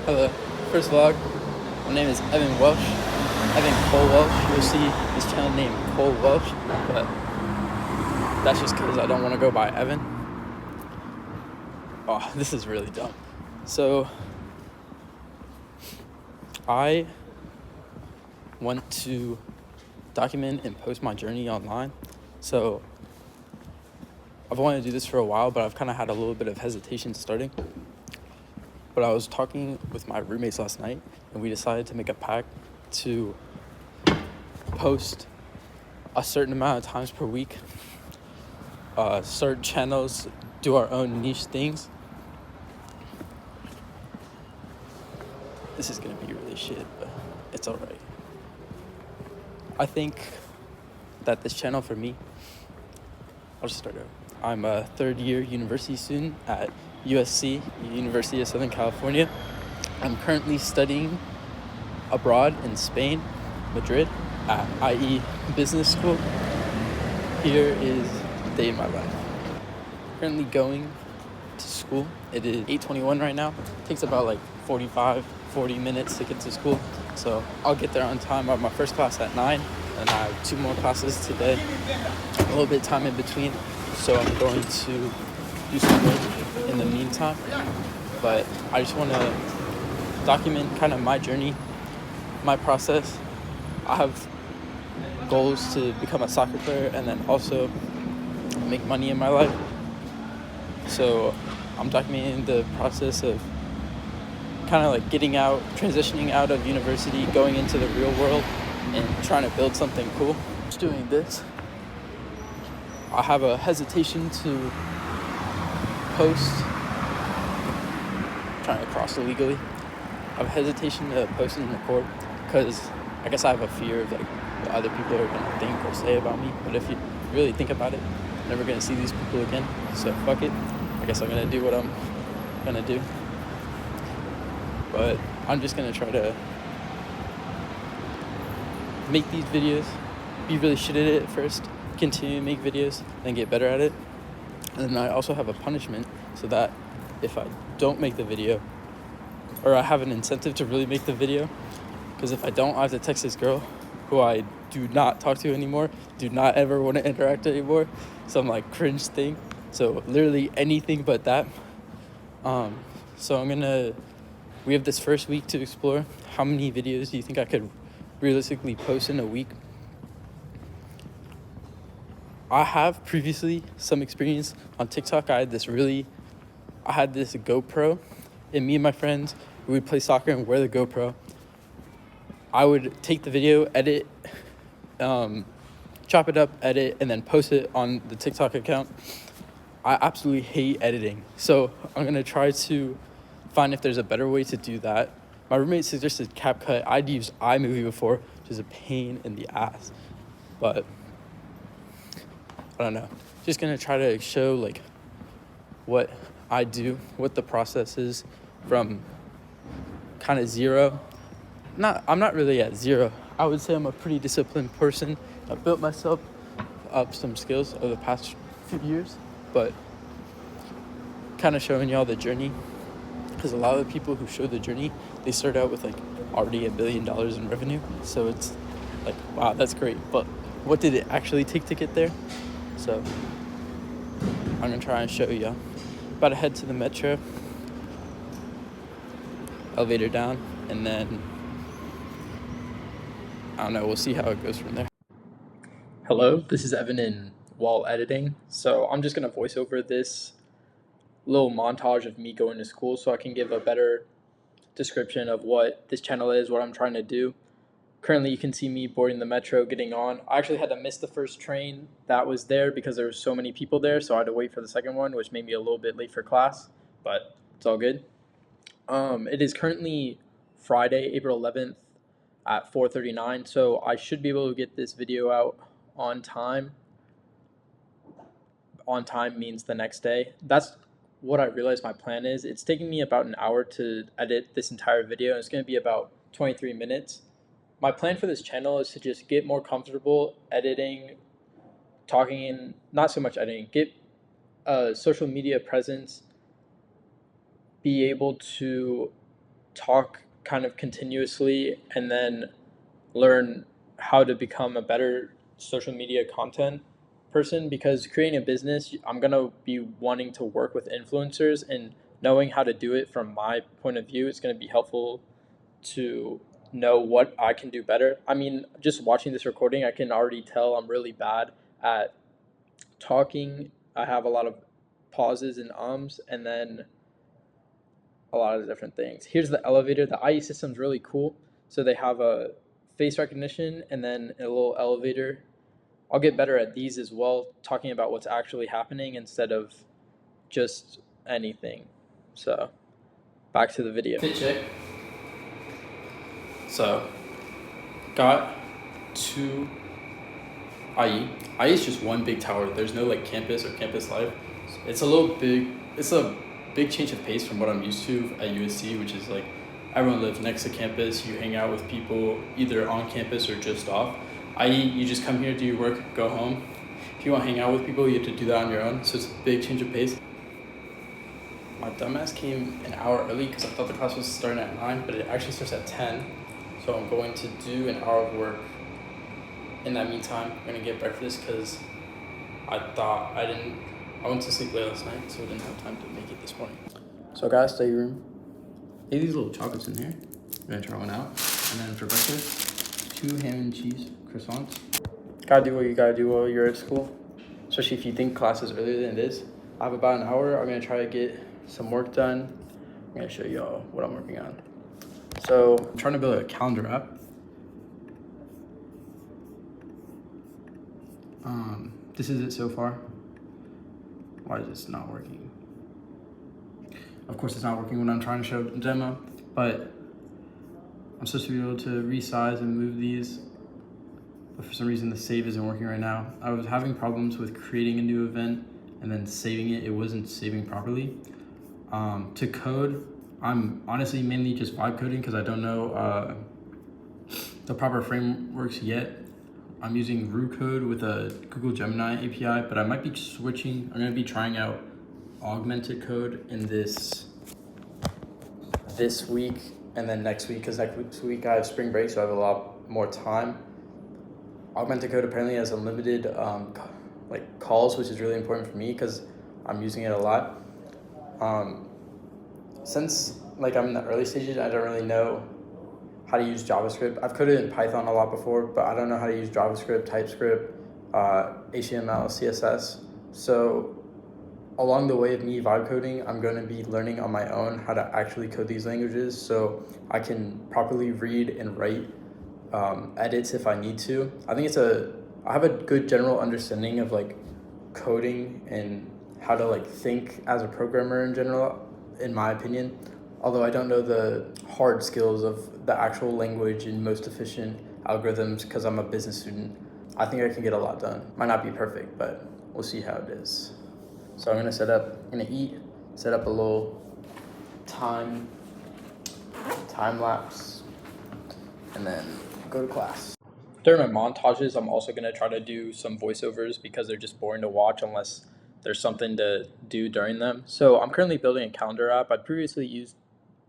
Hello. First vlog. My name is Evan Welsh. Evan Cole Welsh. You'll see this channel named Cole Welsh, but that's just because I don't want to go by Evan. Oh, this is really dumb. So, I want to document and post my journey online. So, I've wanted to do this for a while, but I've kind of had a little bit of hesitation starting. But I was talking with my roommates last night, and we decided to make a pact to post a certain amount of times per week, start channels, do our own niche things. This is gonna be really shit, but it's alright. I think that this channel for me, I'll just start over. I'm a third-year university student at USC, University of Southern California. I'm currently studying abroad in Spain, Madrid, at IE Business School. Here is the day in my life. Currently going to school. It is 8:21 right now. It takes about like 40 minutes to get to school. So I'll get there on time. I have my first class at 9, and I have 2 more classes today. A little bit of time in between. So I'm going to do some work in the meantime. But I just want to document kind of my journey, my process. I have goals to become a soccer player and then also make money in my life. So I'm documenting the process of kind of like getting out, transitioning out of university, going into the real world and trying to build something cool. Just doing this. I have a hesitation to post, trying to cross illegally. I have a hesitation to post and record because I guess I have a fear of like what other people are gonna think or say about me. But if you really think about it, I'm never gonna see these people again. So fuck it. I guess I'm gonna do what I'm gonna do. But I'm just gonna try to make these videos, be really shit at it at first, continue to make videos, then get better at it. And then I also have a punishment so that if I don't make the video, or I have an incentive to really make the video, because if I don't, I have to text this girl who I do not talk to anymore, do not ever want to interact anymore, some like cringe thing. So literally anything but that. So we have this first week to explore. How many videos do you think I could realistically post in a week? I have previously some experience on TikTok. I had this GoPro, and me and my friends, we would play soccer and wear the GoPro. I would take the video, edit, chop it up, edit, and then post it on the TikTok account. I absolutely hate editing, so I'm gonna try to find if there's a better way to do that. My roommate suggested CapCut. I'd used iMovie before, which is a pain in the ass, but I don't know. Just gonna try to show like what I do, what the process is from kind of zero. I'm not really at zero. I would say I'm a pretty disciplined person. I built myself up some skills over the past few years, but kind of showing y'all the journey, because a lot of the people who show the journey, they start out with like already $1 billion in revenue. So it's like, wow, that's great. But what did it actually take to get there? So I'm gonna try and show y'all. About to head to the metro, elevator down, and then I don't know, we'll see how it goes from there. Hello, this is Evan in while editing. So I'm just gonna voice over this little montage of me going to school so I can give a better description of what this channel is, what I'm trying to do. Currently, you can see me boarding the metro, getting on. I actually had to miss the first train that was there because there were so many people there, so I had to wait for the second one, which made me a little bit late for class, but it's all good. It is currently Friday, April 11th at 4:39, so I should be able to get this video out on time. On time means the next day. That's what I realized my plan is. It's taking me about an hour to edit this entire video, and it's going to be about 23 minutes. My plan for this channel is to just get more comfortable editing, talking, not so much editing, get a social media presence, be able to talk kind of continuously and then learn how to become a better social media content person, because creating a business, I'm going to be wanting to work with influencers, and knowing how to do it from my point of view is going to be helpful to know what I can do better. I mean, just watching this recording, I can already tell I'm really bad at talking. I have a lot of pauses and ums, and then a lot of different things. Here's the elevator. The IE system's really cool. So they have a face recognition and then a little elevator. I'll get better at these as well, talking about what's actually happening instead of just anything. So back to the video. Fit check. So got to IE. IE is just one big tower. There's no like campus or campus life. It's a little big. It's a big change of pace from what I'm used to at USC, which is like everyone lives next to campus. You hang out with people either on campus or just off. IE, you just come here, do your work, go home. If you want to hang out with people, you have to do that on your own. So it's a big change of pace. My dumbass came an hour early because I thought the class was starting at 9, but it actually starts at 10. So I'm going to do an hour of work. In that meantime, I'm going to get breakfast because I went to sleep late last night, so I didn't have time to make it this morning. So I got a study room. Hey, these little chocolates in here. I'm going to try one out. And then for breakfast, 2 ham and cheese croissants. Gotta do what you gotta do while you're at school, especially if you think class is earlier than it is. I have about an hour. I'm going to try to get some work done. I'm going to show y'all what I'm working on. So I'm trying to build a calendar app. This is it so far. Why is this not working? Of course it's not working when I'm trying to show a demo, but I'm supposed to be able to resize and move these, but for some reason the save isn't working right now. I was having problems with creating a new event and then saving it. It wasn't saving properly. To code, I'm honestly mainly just vibe coding because I don't know the proper frameworks yet. I'm using Rue Code with a Google Gemini API, but I might be switching. I'm gonna be trying out augmented code in this week and then next week, because next week I have spring break, so I have a lot more time. Augmented code apparently has unlimited like calls, which is really important for me because I'm using it a lot. Since like I'm in the early stages, I don't really know how to use JavaScript. I've coded in Python a lot before, but I don't know how to use JavaScript, TypeScript, HTML, CSS. So along the way of me vibe coding, I'm going to be learning on my own how to actually code these languages so I can properly read and write edits if I need to. I think I have a good general understanding of like coding and how to like think as a programmer in general, in my opinion. Although I don't know the hard skills of the actual language and most efficient algorithms because I'm a business student. I think I can get a lot done. Might not be perfect, but we'll see how it is. So I'm gonna eat, set up a little time lapse, and then go to class. During my montages, I'm also gonna try to do some voiceovers because they're just boring to watch unless there's something to do during them. So I'm currently building a calendar app. I previously used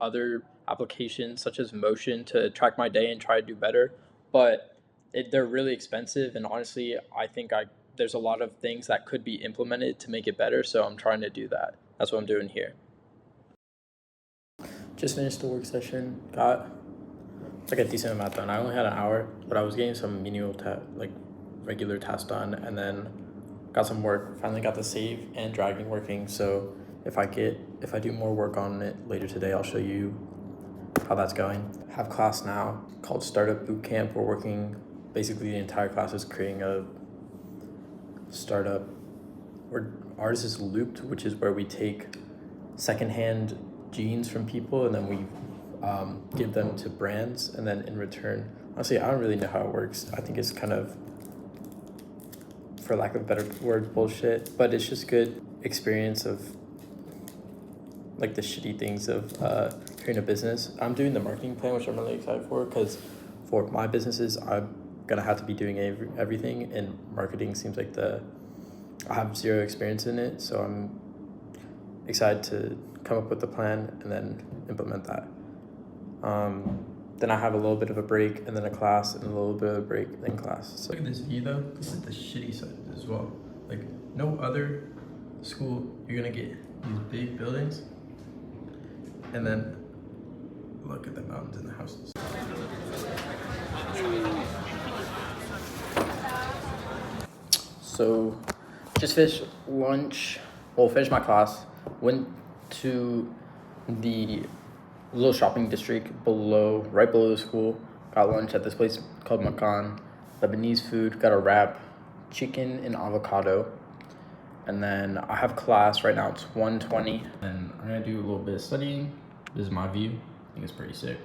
other applications such as Motion to track my day and try to do better, but they're really expensive, and honestly I think there's a lot of things that could be implemented to make it better, so I'm trying to do that. That's what I'm doing here. Just finished the work session, got like a decent amount done. I only had an hour, but I was getting some menial regular tasks done, and then got some work, finally got the save and dragging working. So if I do more work on it later today, I'll show you how that's going. Have class now called Startup Bootcamp. We're working, basically the entire class is creating a startup where ours is looped, which is where we take secondhand jeans from people and then we give them to brands, and then in return, honestly, I don't really know how it works. I think it's kind of, for lack of a better word, bullshit, but it's just good experience of like the shitty things of creating a business. I'm doing the marketing plan, which I'm really excited for, because for my businesses, I'm gonna have to be doing everything, and marketing seems like I have zero experience in it, so I'm excited to come up with the plan and then implement that. Then I have a little bit of a break, and then a class, and a little bit of a break, then class. So look at this view though. This is the shitty side as well. Like no other school, you're gonna get these big buildings, and then look at the mountains and the houses. So just finished lunch. Well, finished my class. Went to the little shopping district right below the school. Got lunch at this place called Makan. Lebanese food. Got a wrap, chicken and avocado. And then I have class right now. It's 1:20. And I'm gonna do a little bit of studying. This is my view. I think it's pretty sick.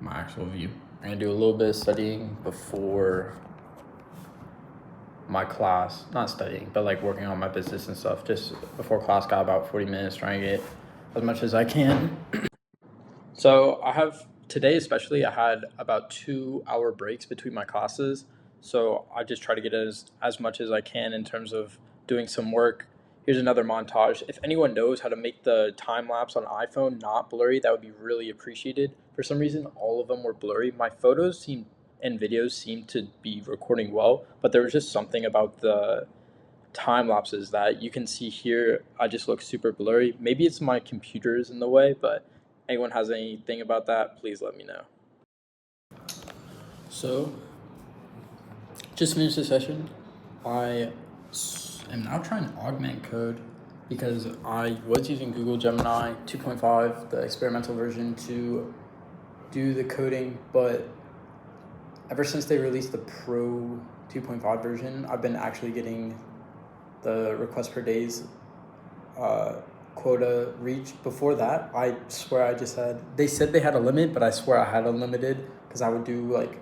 My actual view. I'm gonna do a little bit of studying before my class. Not studying, but like working on my business and stuff. Just before class, got about 40 minutes trying to get as much as I can. So today especially, I had about 2-hour breaks between my classes. So I just try to get as much as I can in terms of doing some work. Here's another montage. If anyone knows how to make the time lapse on iPhone not blurry, that would be really appreciated. For some reason, all of them were blurry. My photos and videos seem to be recording well, but there was just something about the time lapses that you can see here. I just look super blurry. Maybe it's my computer is in the way, but anyone has anything about that, please let me know. So just finished the session. I am now trying to augment code because I was using Google Gemini 2.5, the experimental version, to do the coding, but ever since they released the Pro 2.5 version, I've been actually getting the request per days quota reached. Before that, I swear they said they had a limit, but I swear I had unlimited because I would do like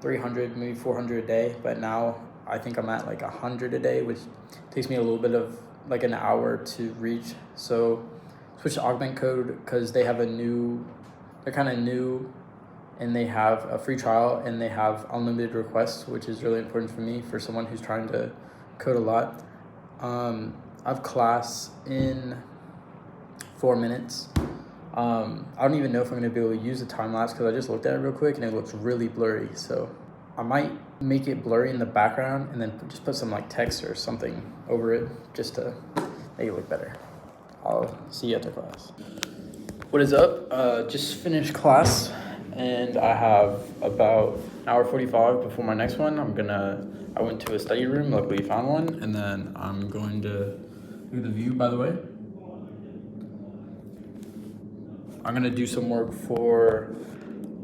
300, maybe 400 a day. But now I think I'm at like 100 a day, which takes me a little bit of like an hour to reach. So switch to augment code because they're kind of new, and they have a free trial and they have unlimited requests, which is really important for me, for someone who's trying to code a lot. I have class in 4 minutes. I don't even know if I'm going to be able to use the time lapse because I just looked at it real quick and it looks really blurry. So I might make it blurry in the background and then just put some like text or something over it just to make it look better. I'll see you after class. What is up? Just finished class and I have about an hour 45 before my next one. I went to a study room, luckily found one, and then I'm going to look at the view, by the way. I'm gonna do some work for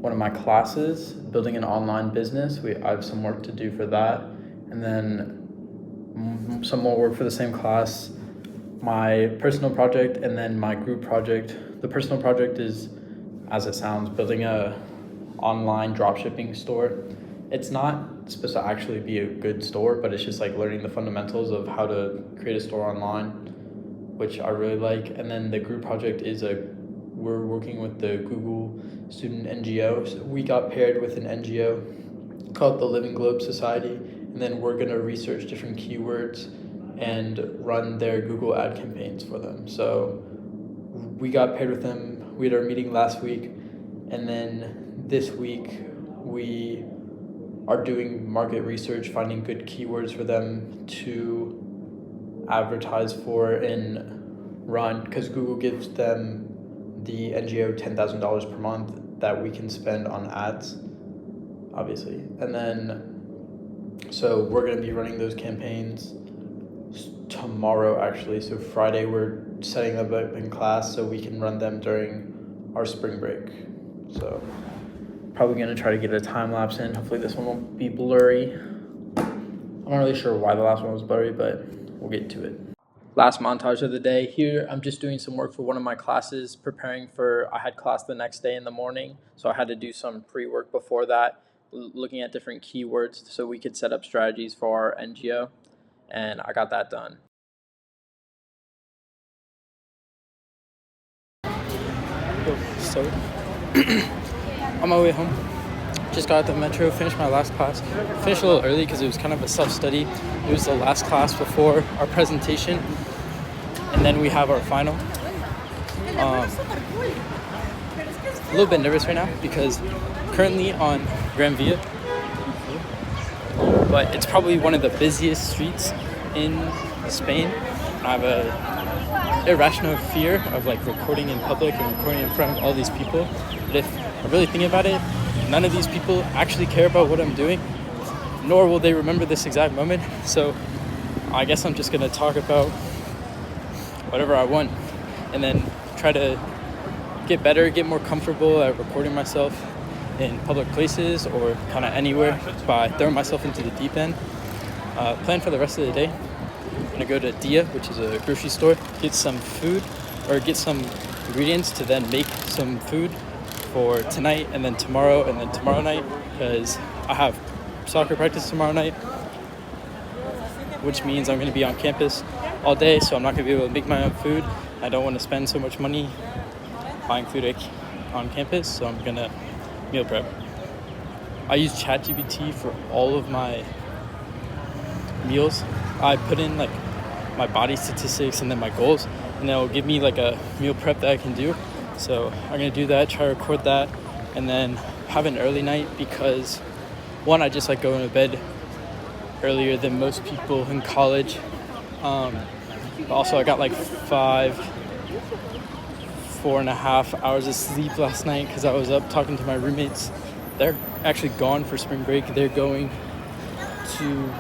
one of my classes, building an online business. I have some work to do for that, and then some more work for the same class, my personal project, and then my group project. The personal project is, as it sounds, building a online dropshipping store. It's not supposed to actually be a good store, but it's just like learning the fundamentals of how to create a store online, which I really like. And then the group project is we're working with the Google student NGO. So we got paired with an NGO called the Living Globe Society, and then we're gonna research different keywords and run their Google ad campaigns for them. So we got paired with them. We had our meeting last week, and then this week we are doing market research, finding good keywords for them to advertise for and run, because Google gives them, the NGO, $10,000 per month that we can spend on ads, obviously. And then, so we're gonna be running those campaigns tomorrow, actually. So Friday, we're setting them up in class so we can run them during our spring break. So probably gonna try to get a time lapse in. Hopefully this one won't be blurry. I'm not really sure why the last one was blurry, but we'll get to it. Last montage of the day. Here, I'm just doing some work for one of my classes, I had class the next day in the morning, so I had to do some pre-work before that, looking at different keywords so we could set up strategies for our NGO, and I got that done. So, on my way home, just got at the metro, finished my last class. Finished a little early because it was kind of a self-study. It was the last class before our presentation, and then we have our final. a little bit nervous right now because currently on Gran Via, but it's probably one of the busiest streets in Spain. I have a irrational fear of like recording in public and recording in front of all these people. But if I really think about it, none of these people actually care about what I'm doing, nor will they remember this exact moment. So I guess I'm just gonna talk about whatever I want and then try to get better, get more comfortable at recording myself in public places or kind of anywhere by throwing myself into the deep end. Plan for the rest of the day. I'm gonna go to Dia, which is a grocery store, get some food or get some ingredients to then make some food for tonight and then tomorrow night, because I have soccer practice tomorrow night, which means I'm gonna be on campus all day, so I'm not gonna be able to make my own food. I don't want to spend so much money buying food on campus, so I'm gonna meal prep. I use ChatGPT for all of my meals. I put in like my body statistics and then my goals, and it'll give me like a meal prep that I can do. So I'm gonna do that, try to record that, and then have an early night because one, I just like going to bed earlier than most people in college. But also I got like 4.5 hours of sleep last night because I was up talking to my roommates. They're actually gone for spring break. They're going to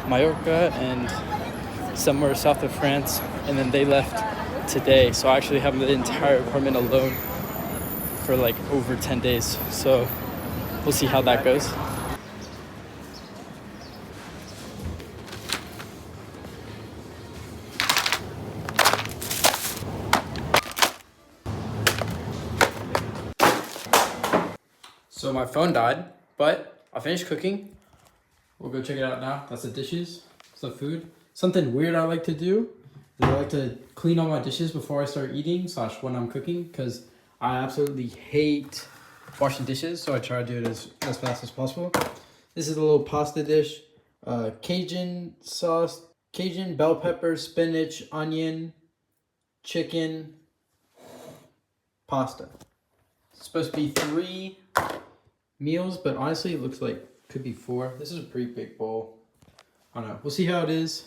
Mallorca and somewhere south of France, and then they left today. So I actually have the entire apartment alone for like over 10 days. So we'll see how that goes. So my phone died, but I finished cooking. We'll go check it out now. That's the dishes, it's the food. Something weird I like to do is I like to clean all my dishes before I start eating / when I'm cooking, because I absolutely hate washing dishes, so I try to do it as fast as possible. This is a little pasta dish. Cajun sauce, Cajun, bell pepper, spinach, onion, chicken, pasta. It's supposed to be 3 meals, but honestly it looks like could be 4. This is a pretty big bowl. I don't know, we'll see how it is.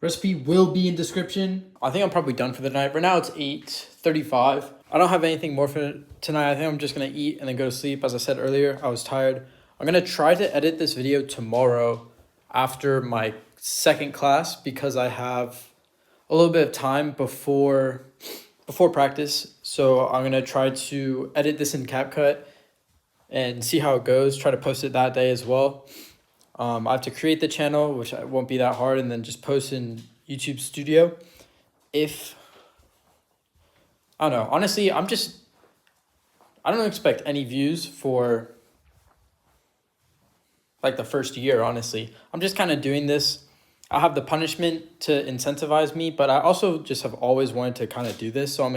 Recipe will be in description. I think I'm probably done for the night. Right now it's 8:35. I don't have anything more for tonight. I think I'm just gonna eat and then go to sleep. As I said earlier, I was tired. I'm gonna try to edit this video tomorrow after my second class because I have a little bit of time before practice. So I'm gonna try to edit this in CapCut and see how it goes. Try to post it that day as well. I have to create the channel, which won't be that hard, and then just post in YouTube Studio. I don't know. Honestly, I don't expect any views for like the first year, honestly. I'm just kind of doing this. I have the punishment to incentivize me, but I also just have always wanted to kind of do this. So I'm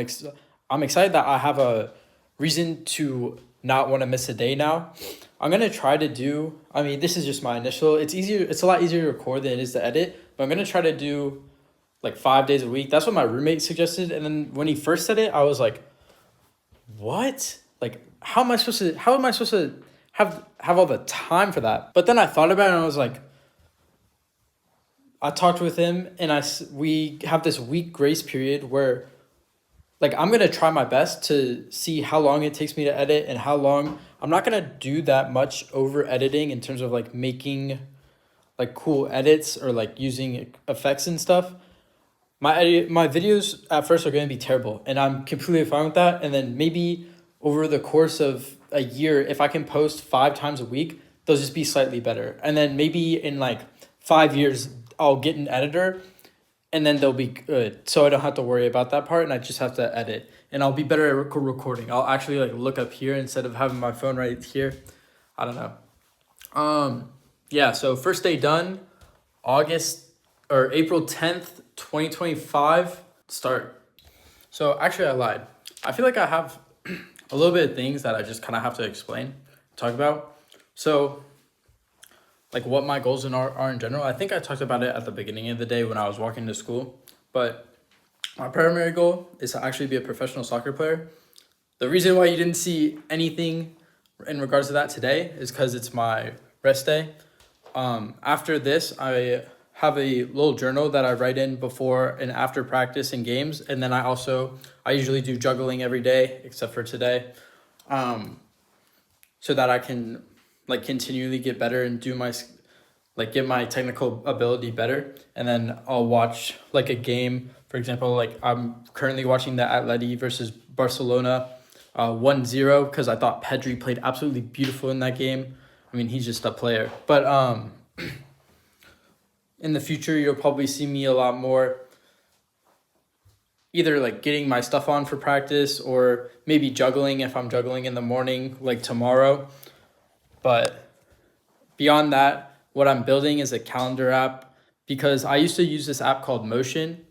excited that I have a reason to not want to miss a day now. I'm going to try to do, I mean, this is just my initial, it's a lot easier to record than it is to edit, but I'm going to try to do like 5 days a week. That's what my roommate suggested. And then when he first said it, I was like, what? Like, how am I supposed to have all the time for that? But then I thought about it and I was like, I talked with him and we have this week grace period where like I'm going to try my best to see how long it takes me to edit and how long. I'm not going to do that much over editing in terms of like making like cool edits or like using effects and stuff. My videos at first are going to be terrible and I'm completely fine with that. And then maybe over the course of a year, if I can post 5 times a week, they'll just be slightly better. And then maybe in like 5 years, I'll get an editor and then they'll be good. So I don't have to worry about that part and I just have to edit. And I'll be better at recording. I'll actually like look up here instead of having my phone right here. I don't know. Yeah, so first day done, April 10th, 2025, start. So actually I lied. I feel like I have a little bit of things that I just kind of have to explain, talk about. So like what my goals are in general. I think I talked about it at the beginning of the day when I was walking to school, but my primary goal is to actually be a professional soccer player. The reason why you didn't see anything in regards to that today is because it's my rest day. After this, I have a little journal that I write in before and after practice and games. And then I usually do juggling every day except for today. So that I can like continually get better and get my technical ability better. And then I'll watch like a game. For example, like I'm currently watching the Atleti versus Barcelona 1-0 because I thought Pedri played absolutely beautiful in that game. I mean, he's just a player. But in the future, you'll probably see me a lot more either like getting my stuff on for practice or maybe juggling if I'm juggling in the morning, like tomorrow. But beyond that, what I'm building is a calendar app because I used to use this app called Motion,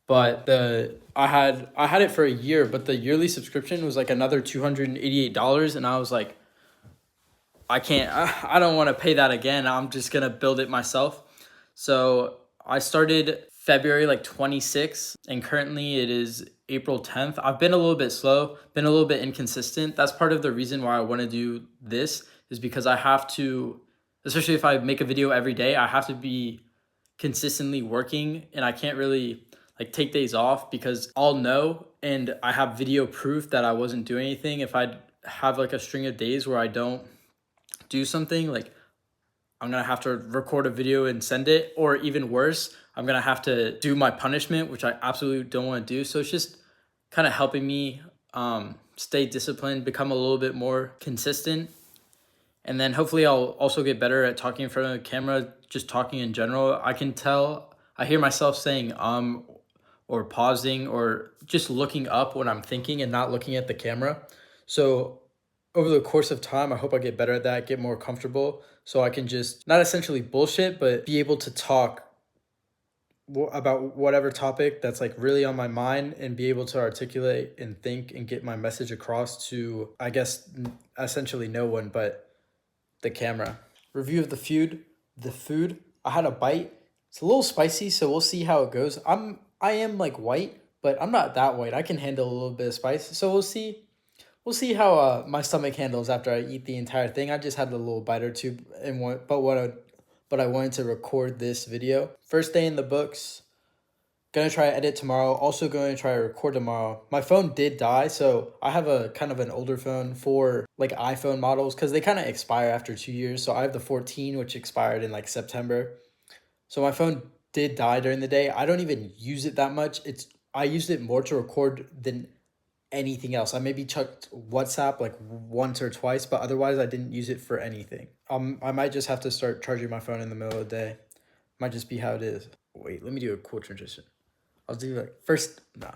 but I had it for a year, but the yearly subscription was like another $288, and I was like, I don't want to pay that again. I'm just gonna build it myself. So I started February like 26th, and currently it is April 10th. I've been a little bit slow, been a little bit inconsistent. That's part of the reason why I want to do this, is because I have to, especially if I make a video every day, I have to be consistently working, and I can't really like take days off because I'll know and I have video proof that I wasn't doing anything if I have like a string of days where I don't do something. Like I'm gonna have to record a video and send it, or even worse, I'm gonna have to do my punishment, which I absolutely don't want to do. So it's just kind of helping me stay disciplined, become a little bit more consistent. And then hopefully I'll also get better at talking in front of the camera, just talking in general. I hear myself saying or pausing or just looking up when I'm thinking and not looking at the camera. So over the course of time, I hope I get better at that, get more comfortable, so I can just not essentially bullshit, but be able to talk about whatever topic that's like really on my mind and be able to articulate and think and get my message across to, I guess, essentially no one but the camera. Review of the food. I had a bite. It's a little spicy, so we'll see how it goes. I am like white, but I'm not that white. I can handle a little bit of spice, so we'll see. We'll see how my stomach handles after I eat the entire thing. I just had a little bite or two, but I wanted to record this video. First day in the books. Gonna try to edit tomorrow. Also going to try to record tomorrow. My phone did die, so I have a kind of an older phone for like iPhone models because they kind of expire after 2 years. So I have the 14, which expired in like September. So my phone did die during the day. I don't even use it that much. I used it more to record than anything else. I maybe checked WhatsApp like once or twice, but otherwise I didn't use it for anything. I might just have to start charging my phone in the middle of the day. Might just be how it is. Wait, let me do a cool transition. I'll do like first, nah.